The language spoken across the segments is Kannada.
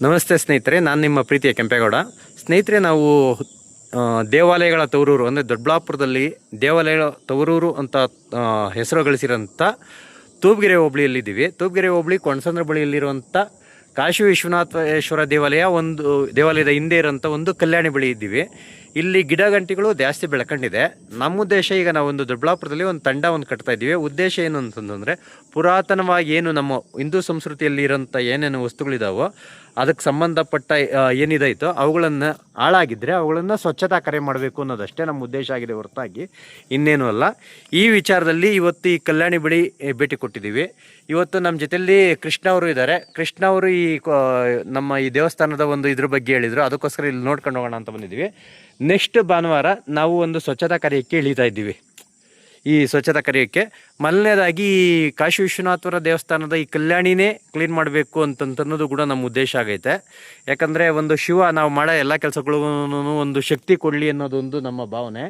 ನಮಸ್ತೆ ಸ್ನೇಹಿತರೆ, ನಾನು ನಿಮ್ಮ ಪ್ರೀತಿಯ ಕೆಂಪೇಗೌಡ. ಸ್ನೇಹಿತರೆ, ನಾವು ದೇವಾಲಯಗಳ ತವರೂರು ಅಂದರೆ ದೊಡ್ಡಬಳ್ಳಾಪುರದಲ್ಲಿ ದೇವಾಲಯಗಳ ತವರೂರು ಅಂತ ಹೆಸರು ಗಳಿಸಿರೋಂಥ ತೂಬ್ಗೆರೆ ಹೋಬಳಿಯಲ್ಲಿದ್ದೀವಿ. ತೂಬ್ಗೆರೆ ಹೋಬಳಿ ಕೊಣಸಂದ್ರ ಬಳಿಯಲ್ಲಿರುವಂಥ ಕಾಶಿ ವಿಶ್ವನಾಥೇಶ್ವರ ದೇವಾಲಯದ ಹಿಂದೆ ಇರೋಂಥ ಒಂದು ಕಲ್ಯಾಣಿ ಬಳಿ ಇದ್ದೀವಿ. ಇಲ್ಲಿ ಗಿಡ ಗಂಟಿಗಳು ಜಾಸ್ತಿ ಬೆಳ್ಕೊಂಡಿದೆ. ನಮ್ಮ ಉದ್ದೇಶ, ಈಗ ನಾವೊಂದು ದೊಡ್ಡಬಳ್ಳಾಪುರದಲ್ಲಿ ಒಂದು ಕಟ್ತಾ ಇದ್ದೀವಿ. ಉದ್ದೇಶ ಏನು ಅಂತಂದರೆ, ಪುರಾತನವಾಗಿ ಏನು ನಮ್ಮ ಹಿಂದೂ ಸಂಸ್ಕೃತಿಯಲ್ಲಿ ಇರೋಂಥ ಏನೇನು ವಸ್ತುಗಳಿದಾವೋ ಅದಕ್ಕೆ ಸಂಬಂಧಪಟ್ಟ ಏನಿದಾಯಿತೋ ಅವುಗಳನ್ನು ಹಾಳಾಗಿದ್ದರೆ ಅವುಗಳನ್ನು ಸ್ವಚ್ಛತಾ ಕಾರ್ಯ ಮಾಡಬೇಕು ಅನ್ನೋದಷ್ಟೇ ನಮ್ಮ ಉದ್ದೇಶ ಆಗಿದೆ, ಹೊರತಾಗಿ ಇನ್ನೇನು ಅಲ್ಲ. ಈ ವಿಚಾರದಲ್ಲಿ ಇವತ್ತು ಈ ಕಲ್ಯಾಣಿ ಬಳಿ ಭೇಟಿ ಕೊಟ್ಟಿದ್ದೀವಿ. ಇವತ್ತು ನಮ್ಮ ಜೊತೆಯಲ್ಲಿ ಕೃಷ್ಣ ಅವರು ಇದ್ದಾರೆ. ಕೃಷ್ಣ ಅವರು ನಮ್ಮ ಈ ದೇವಸ್ಥಾನದ ಇದ್ರ ಬಗ್ಗೆ ಹೇಳಿದರು. ಅದಕ್ಕೋಸ್ಕರ ಇಲ್ಲಿ ನೋಡ್ಕೊಂಡು ಹೋಗೋಣ ಅಂತ ಬಂದಿದ್ದೀವಿ. ನೆಕ್ಸ್ಟ್ ಭಾನುವಾರ ನಾವು ಒಂದು ಸ್ವಚ್ಛತಾ ಕಾರ್ಯಕ್ಕೆ ಇಳಿತಾ ಇದ್ದೀವಿ. ಈ ಸ್ವಚ್ಛತಾ ಕಾರ್ಯಕ್ಕೆ ಮೊದಲನೇದಾಗಿ ಈ ಕಾಶಿ ವಿಶ್ವನಾಥರ ದೇವಸ್ಥಾನದ ಈ ಕಲ್ಯಾಣಿನೇ ಕ್ಲೀನ್ ಮಾಡಬೇಕು ಅಂತನ್ನೋದು ಕೂಡ ನಮ್ಮ ಉದ್ದೇಶ ಆಗೈತೆ. ಯಾಕಂದರೆ ಶಿವ ನಾವು ಮಾಡೋ ಎಲ್ಲ ಕೆಲಸಗಳಿಗೂ ಒಂದು ಶಕ್ತಿ ಕೊಡಲಿ ಅನ್ನೋದೊಂದು ನಮ್ಮ ಭಾವನೆ.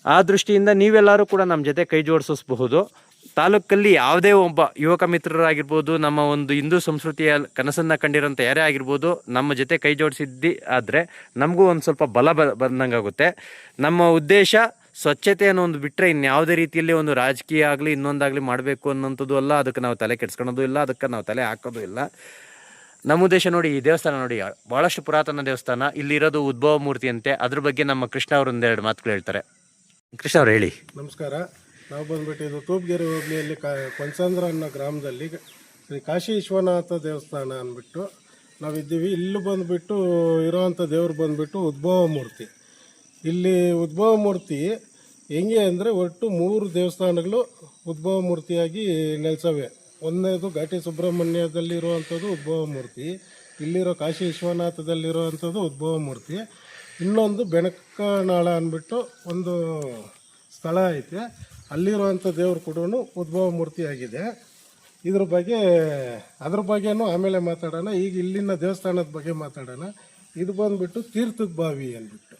ಆ ದೃಷ್ಟಿಯಿಂದ ನೀವೆಲ್ಲರೂ ಕೂಡ ನಮ್ಮ ಜೊತೆ ಕೈ ಜೋಡಿಸಬಹುದು. ತಾಲೂಕಲ್ಲಿ ಯಾವುದೇ ಒಬ್ಬ ಯುವಕ ಮಿತ್ರರಾಗಿರ್ಬೋದು, ನಮ್ಮ ಹಿಂದೂ ಸಂಸ್ಕೃತಿಯ ಕನಸನ್ನು ಕಂಡಿರೋಂಥ ಯಾರೇ ಆಗಿರ್ಬೋದು, ನಮ್ಮ ಜೊತೆ ಕೈ ಜೋಡಿಸಿದ್ದಿ ಆದರೆ ನಮಗೂ ಒಂದು ಸ್ವಲ್ಪ ಬಲ ಬಂದಂಗಾಗುತ್ತೆ. ನಮ್ಮ ಉದ್ದೇಶ ಸ್ವಚ್ಛತೆ ಅನ್ನೋ ಬಿಟ್ಟರೆ ಇನ್ಯಾವುದೇ ರೀತಿಯಲ್ಲಿ ರಾಜಕೀಯ ಆಗಲಿ ಇನ್ನೊಂದಾಗಲಿ ಮಾಡಬೇಕು ಅನ್ನೋಂಥದ್ದು ಅಲ್ಲ. ಅದಕ್ಕೆ ನಾವು ತಲೆ ಕೆಡ್ಸ್ಕೊಳೋದು ಇಲ್ಲ, ಅದಕ್ಕೆ ನಾವು ತಲೆ ಹಾಕೋದು ಇಲ್ಲ. ನಮ್ಮ ಉದ್ದೇಶ ನೋಡಿ, ಈ ದೇವಸ್ಥಾನ ನೋಡಿ, ಭಾಳಷ್ಟು ಪುರಾತನ ದೇವಸ್ಥಾನ. ಇಲ್ಲಿರೋದು ಉದ್ಭವ ಮೂರ್ತಿ ಅಂತೆ. ಅದ್ರ ಬಗ್ಗೆ ನಮ್ಮ ಕೃಷ್ಣ ಅವರು ಒಂದೆರಡು ಮಾತುಗಳು ಹೇಳ್ತಾರೆ. ಕೃಷ್ಣ ಅವ್ರು ಹೇಳಿ. ನಮಸ್ಕಾರ. ನಾವು ಬಂದ್ಬಿಟ್ಟು ಇದು ತೂಬ್ಗೆರೆ ಹೋಬಳಿಯಲ್ಲಿ ಕೊಣಸಂದ್ರ ಅನ್ನೋ ಗ್ರಾಮದಲ್ಲಿ ಶ್ರೀ ಕಾಶಿ ವಿಶ್ವನಾಥ ದೇವಸ್ಥಾನ ಅಂದ್ಬಿಟ್ಟು ನಾವಿದ್ದೀವಿ. ಇಲ್ಲಿ ಬಂದುಬಿಟ್ಟು ಇರೋವಂಥ ದೇವ್ರು ಬಂದುಬಿಟ್ಟು ಉದ್ಭವ ಮೂರ್ತಿ. ಇಲ್ಲಿ ಉದ್ಭವ ಮೂರ್ತಿ ಹೆಂಗೆ ಅಂದರೆ, ಒಟ್ಟು 3 ದೇವಸ್ಥಾನಗಳು ಉದ್ಭವ ಮೂರ್ತಿಯಾಗಿ ನೆಲೆಸವೆ. ಒಂದನೇದು ಘಾಟಿ ಸುಬ್ರಹ್ಮಣ್ಯದಲ್ಲಿರುವಂಥದ್ದು ಉದ್ಭವ ಮೂರ್ತಿ, ಇಲ್ಲಿರೋ ಕಾಶಿ ವಿಶ್ವನಾಥದಲ್ಲಿರುವಂಥದ್ದು ಉದ್ಭವ ಮೂರ್ತಿ. ಇನ್ನೊಂದು ಬೆನಕನಾಳ ಅಂದ್ಬಿಟ್ಟು ಒಂದು ಸ್ಥಳ ಐತೆ, ಅಲ್ಲಿರುವಂಥ ದೇವ್ರು ಕೂಡ ಉದ್ಭವ ಮೂರ್ತಿಯಾಗಿದೆ. ಅದ್ರ ಬಗ್ಗೆನೂ ಆಮೇಲೆ ಮಾತಾಡೋಣ. ಈಗ ಇಲ್ಲಿನ ದೇವಸ್ಥಾನದ ಬಗ್ಗೆ ಮಾತಾಡೋಣ. ಇದು ಬಂದುಬಿಟ್ಟು ತೀರ್ಥದ ಬಾವಿ ಅಂದ್ಬಿಟ್ಟು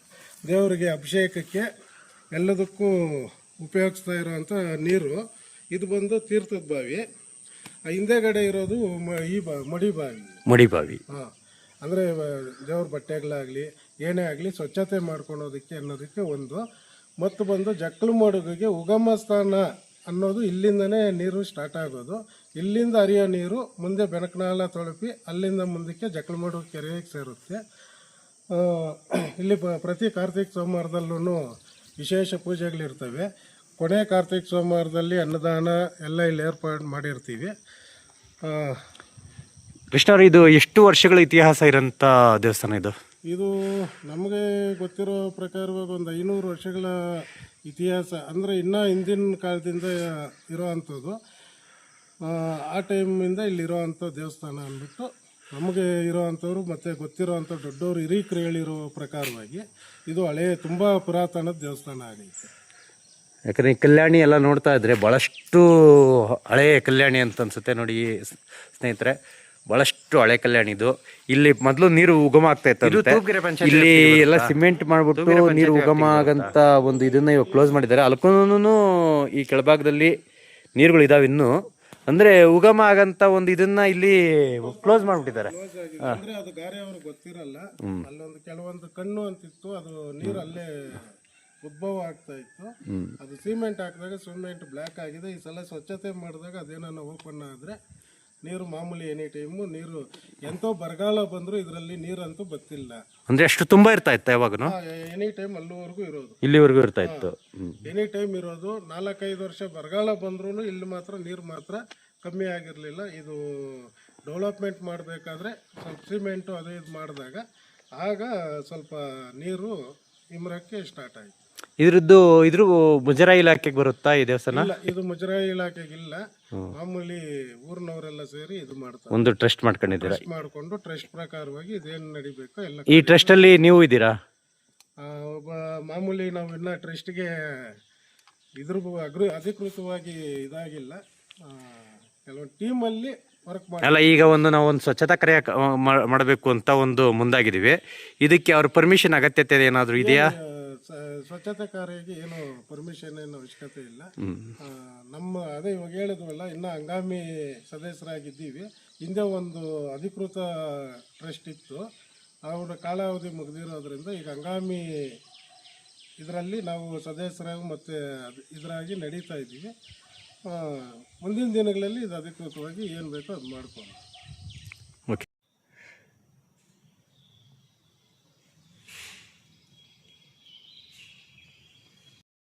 ದೇವರಿಗೆ ಅಭಿಷೇಕಕ್ಕೆ ಎಲ್ಲದಕ್ಕೂ ಉಪಯೋಗಿಸ್ತಾ ಇರೋವಂಥ ನೀರು. ಇದು ಬಂದು ತೀರ್ಥದ ಬಾವಿ. ಹಿಂದೆಗಡೆ ಇರೋದು ಮಡಿಬಾವಿ. ಹಾಂ, ಅಂದರೆ ದೇವ್ರ ಬಟ್ಟೆಗಳಾಗಲಿ ಏನೇ ಆಗಲಿ ಸ್ವಚ್ಛತೆ ಮಾಡ್ಕೊಳೋದಕ್ಕೆ ಅನ್ನೋದಕ್ಕೆ ಒಂದು. ಮತ್ತು ಬಂದು ಜಕ್ಕಲಮಡುಗಿಗೆ ಉಗಮ ಸ್ಥಾನ ಅನ್ನೋದು ಇಲ್ಲಿಂದನೇ ನೀರು ಸ್ಟಾರ್ಟ್ ಆಗೋದು. ಇಲ್ಲಿಂದ ಹರಿಯೋ ನೀರು ಮುಂದೆ ಬೆನಕನಾಳ ತಳುಪಿ ಅಲ್ಲಿಂದ ಮುಂದಕ್ಕೆ ಜಕ್ಕಲಮಡುಗು ಕೆರೆಗೆ ಸೇರುತ್ತೆ. ಇಲ್ಲಿ ಪ್ರತಿ ಕಾರ್ತಿಕ ಸೋಮವಾರದಲ್ಲೂ ವಿಶೇಷ ಪೂಜೆಗಳಿರ್ತವೆ. ಕೊನೆ ಕಾರ್ತಿಕ ಸೋಮವಾರದಲ್ಲಿ ಅನ್ನದಾನ ಎಲ್ಲ ಇಲ್ಲಿ ಏರ್ಪಾಡು ಮಾಡಿರ್ತೀವಿ. ಕೃಷ್ಣವ್ರು, ಇದು ಎಷ್ಟು ವರ್ಷಗಳ ಇತಿಹಾಸ ಇರೋಂಥ ದೇವಸ್ಥಾನ ಇದು? ಇದು ನಮಗೆ ಗೊತ್ತಿರೋ ಪ್ರಕಾರವಾಗಿ ಒಂದು 500 ವರ್ಷಗಳ ಇತಿಹಾಸ. ಅಂದರೆ ಇನ್ನೂ ಹಿಂದಿನ ಕಾಲದಿಂದ ಇರೋ ಅಂಥದ್ದು. ಆ ಟೈಮಿಂದ ಇಲ್ಲಿರೋವಂಥ ದೇವಸ್ಥಾನ ಅಂದ್ಬಿಟ್ಟು ನಮಗೆ ಇರೋವಂಥವ್ರು ಮತ್ತು ಗೊತ್ತಿರೋವಂಥ ದೊಡ್ಡವರು ಹಿರೀಕರು ಹೇಳಿರೋ ಪ್ರಕಾರವಾಗಿ ಇದು ತುಂಬ ಪುರಾತನದ ದೇವಸ್ಥಾನ ಆಗೈತೆ. ಯಾಕಂದರೆ ಈ ಕಲ್ಯಾಣಿ ಎಲ್ಲ ನೋಡ್ತಾ ಇದ್ರೆ ಭಾಳಷ್ಟು ಹಳೆಯ ಕಲ್ಯಾಣಿ ಅಂತ ಅನ್ಸುತ್ತೆ ನೋಡಿ ಸ್ನೇಹಿತರೆ. ಭಾಳಷ್ಟು ಹಳೆ ಕಲ್ಯಾಣಿ ಇದು. ಇಲ್ಲಿ ಮೊದಲು ನೀರು ಉಗಮ ಆಗ್ತಾ ಇತ್ತು. ಇಲ್ಲಿ ಎಲ್ಲ ಸಿಮೆಂಟ್ ಮಾಡ್ಬಿಟ್ಟು ನೀರು ಉಗಮ ಆಗಂತ ಇದನ್ನ ಇವಾಗ ಕ್ಲೋಸ್ ಮಾಡಿದ್ದಾರೆ. ಅಲ್ಕೂನು ಈ ಕೆಳಭಾಗದಲ್ಲಿ ನೀರುಗಳು ಇದಾವೆ ಇನ್ನೂ. ಅಂದ್ರೆ ಉಗಮ ಆಗಂತ ಇದನ್ನ ಇಲ್ಲಿ ಕ್ಲೋಸ್ ಮಾಡ್ಬಿಟ್ಟಿದ್ದಾರೆ. ಅಂದ್ರೆ ಅದು ಗಾರೆ ಅವ್ರಿಗೆ ಗೊತ್ತಿರಲ್ಲ. ಅಲ್ಲೊಂದು ಕೆಲವೊಂದು ಕಣ್ಣು ಅಂತಿತ್ತು, ಅದು ನೀರು ಅಲ್ಲೇ ಉದ್ಭವ ಆಗ್ತಾ ಇತ್ತು. ಅದು ಸಿಮೆಂಟ್ ಹಾಕಿದಾಗ ಸಿಮೆಂಟ್ ಬ್ಲ್ಯಾಕ್ ಆಗಿದೆ. ಈ ಸಲ ಸ್ವಚ್ಛತೆ ಮಾಡಿದಾಗ ಅದೇನೋ ಓಪನ್ ಆದ್ರೆ ನೀರು ಮಾಮೂಲಿ ಎನಿ ಟೈಮು ನೀರು. ಎಂತೋ ಬರಗಾಲ ಬಂದ್ರು ಇದರಲ್ಲಿ ನೀರಂತೂ ಬತ್ತಿಲ್ಲ. ಅಂದ್ರೆ ಅಷ್ಟು ತುಂಬಾ ಇರ್ತಾ ಇತ್ತು ಯಾವಾಗ? ಎನಿ ಟೈಮ್ ಅಲ್ಲಿವರೆಗೂ ಇರೋದು, ಇಲ್ಲಿವರೆಗೂ ಇರ್ತಾ ಇತ್ತು. ಎನಿ ಟೈಮ್ ಇರೋದು. 4-5 ವರ್ಷ ಬರಗಾಲ ಬಂದ್ರೂ ಇಲ್ಲಿ ಮಾತ್ರ ನೀರು ಮಾತ್ರ ಕಮ್ಮಿ ಆಗಿರಲಿಲ್ಲ. ಇದು ಡೆವಲಪ್ಮೆಂಟ್ ಮಾಡಬೇಕಾದ್ರೆ ಸ್ವಲ್ಪ ಸಿಮೆಂಟು ಅದು ಇದು ಮಾಡಿದಾಗ ಆಗ ಸ್ವಲ್ಪ ನೀರು ಇಮ್ರಕ್ಕೆ ಸ್ಟಾರ್ಟ್ ಆಯಿತು. ಇದ್ರ ಮುಜರಾಯಿ ಇಲಾಖೆಗೆ ಬರುತ್ತಾ ಈ ದೇವಸ್ಥಾನ? ಇಲ್ಲ, ಇದು ಮುಜರಾಯಿ ಇಲಾಖೆಗಿಲ್ಲ. ಮಾಮೂಲಿ ಊರಿನವರೆಲ್ಲ ಸೇರಿ ಇದು ಮಾಡ್ತಾರೆ. ಒಂದು ಟ್ರಸ್ಟ್ ಮಾಡ್ಕೊಂಡಿದ್ದೀರಾ? ಮಾಡಿಕೊಂಡು ಟ್ರಸ್ಟ್ ಪ್ರಕಾರವಾಗಿ ಇದೇನು ನಡಿಬೇಕು ಎಲ್ಲ. ಈ ಟ್ರಸ್ಟ್ ಅಲ್ಲಿ ನೀವು ಇದ್ದೀರಾ? ಮಾಮೂಲಿ ನಾವು ಇನ್ನ ಟ್ರಸ್ಟ್ಗೆ ಅಧಿಕೃತವಾಗಿ ಇದಾಗಿಲ್ಲ. ಕೆಲವೊಂದು ಟೀಮಲ್ಲಿ ವರ್ಕ್ ಮಾಡಿ. ಅಲ್ಲ, ಈಗ ನಾವು ಸ್ವಚ್ಛತಾ ಕಾರ್ಯ ಮಾಡಬೇಕು ಅಂತ ಮುಂದಾಗಿದ್ದೀವಿ. ಇದಕ್ಕೆ ಅವ್ರ ಪರ್ಮಿಷನ್ ಅಗತ್ಯತೆ ಏನಾದರೂ ಇದೆಯಾ? ಸ್ವಚ್ಛತೆ ಕಾರ್ಯಕ್ಕೆ ಏನು ಪರ್ಮಿಷನ್ ಏನು ಅವಶ್ಯಕತೆ ಇಲ್ಲ. ನಮ್ಮ ಅದೇ ಇವಾಗ ಹೇಳಿದ್ವಲ್ಲ, ಇನ್ನು ಹಂಗಾಮಿ ಸದಸ್ಯರಾಗಿದ್ದೀವಿ. ಹಿಂದೆ ಒಂದು ಅಧಿಕೃತ ಟ್ರಸ್ಟ್ ಇತ್ತು, ಅವರ ಕಾಲಾವಧಿ ಮುಗಿದಿರೋದ್ರಿಂದ ಈಗ ಹಂಗಾಮಿ ಇದರಲ್ಲಿ ನಾವು ಸದಸ್ಯರಾಗಿ ಮತ್ತು ಇದರಾಗಿ ನಡೀತಾ ಇದ್ದೀವಿ. ಮುಂದಿನ ದಿನಗಳಲ್ಲಿ ಇದು ಅಧಿಕೃತವಾಗಿ ಏನು ಬೇಕೋ ಅದು ಮಾಡ್ಕೊಂಡು